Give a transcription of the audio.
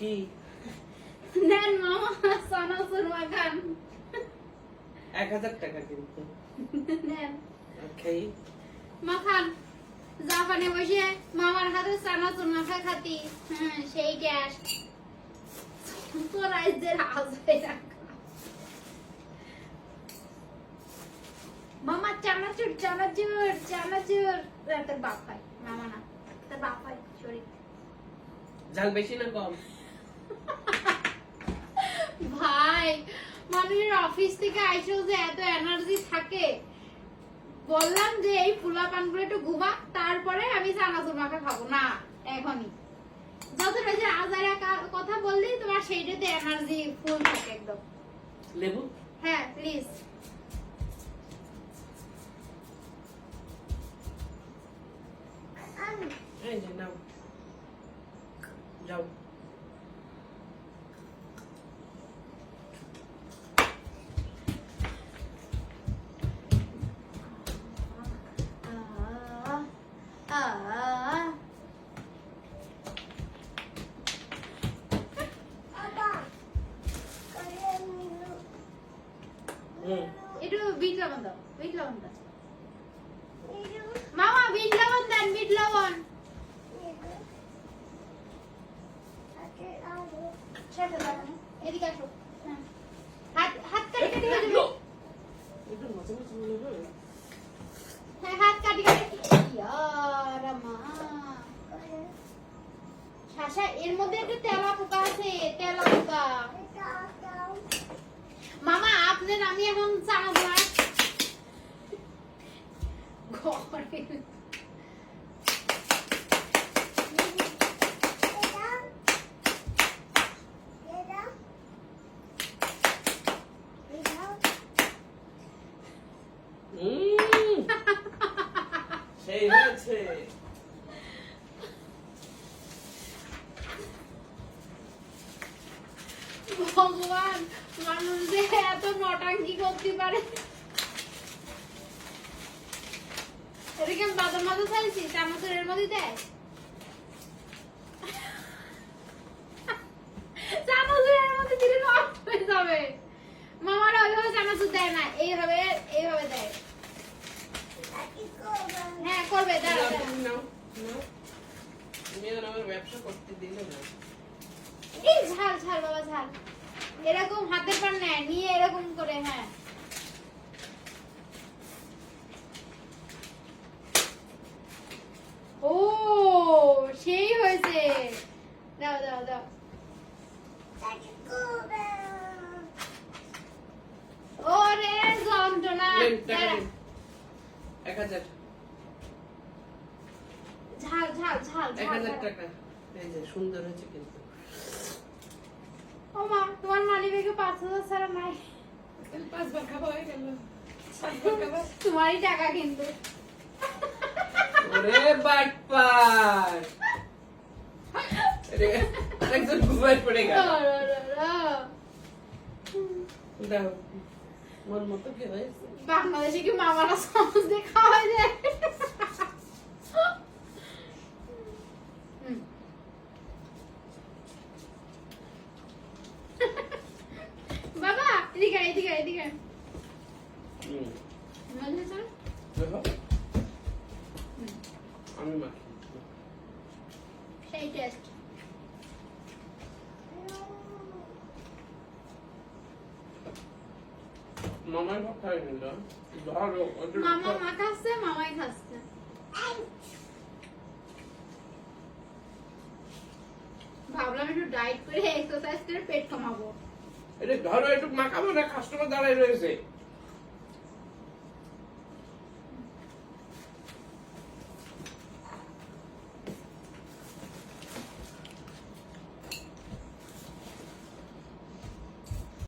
কি নেন মামা চানাচুর মাখান 1000 টাকা কিন্তু নেন খাই মাখান জাপানে বসে মামার হাতে চানাচুর মাখা খাতি হ্যাঁ সেই গ্যাস তোর আইজের আজবে মামা চানাচুর চানাচুর চানাচুর তোর বাপ হয় মামা না তোর বাপ হয় শরীর ঝাল বেশি না কম ভাই মানুষের অফিস থেকে আইসেও যে এত এনার্জি থাকে বললাম যে এই ফুলা পান করে একটু ঘুমা তারপরে আমি চানাচুর মাখা খাবো না এখনই যত যে আজারে কথা বললেই তোমার সেইটাতে এনার্জি ফুল থাকে একদম লেবু হ্যাঁ প্লিজ এই যে নাও যাও একটু বিট লবণ দাও বিট লবণ দাও মামা বিট লবণ দেন বিট লবণ এদিকে আসো হাত হাত কাটি কাটি হয়ে যাবে হ্যাঁ হাত কাটি কাটি মা শাসা এর মধ্যে একটু তেলা পোকা আছে তেলা পোকা মামা আপনার আমি এখন চানাচুর ঘরে সেই হয়েছে ভগবান মানুষ যে এত নটাঙ্কি করতে পারে এদিকে বাদাম মাথা চাইছি চানাচুরের মধ্যে দেয় চানাচুরের মধ্যে দিলে নষ্ট হয়ে যাবে মামারা ওইভাবে চানাচুর দেয় না এইভাবে এইভাবে দেয় হ্যাঁ করবে দাঁড়াও আমার ব্যবসা করতে দিলে না এই ঝাল ঝাল বাবা ঝাল এরকম হাতের পান নেয় নিয়ে এরকম করে হ্যাঁ ও সেই হয়েছে দাও দাও দাও ওরে যন্ত্রণা 1000 ঝাল ঝাল ঝাল 1000 টাকা এই যে সুন্দর হয়েছে কিন্তু ও মা তোমার মানি ব্যাগে 5000 ছাড়া নাই 5 বার খাওয়া হয়ে গেল তোমারই টাকা কিন্তু ওরে বাটপার আরে আরেকজন ঘুমাই পড়ে গেল দাও মন মতো খেয়ে বাংলাদেশে কি মামারা চামচ দিয়ে খাওয়া যায় বাবা এদিকে এদিকে এদিকে মজা চল আমি মাখি সেই টেস্ট মামাই ভাত খাই নিল ধরো মামা মা খাচ্ছে মামাই খাচ্ছে ভাবলাম একটু ডায়েট করে এক্সারসাইজ করে পেট কমাবো এটা ধরো একটু মাখাবো না কাস্টমার দাঁড়ায় রয়েছে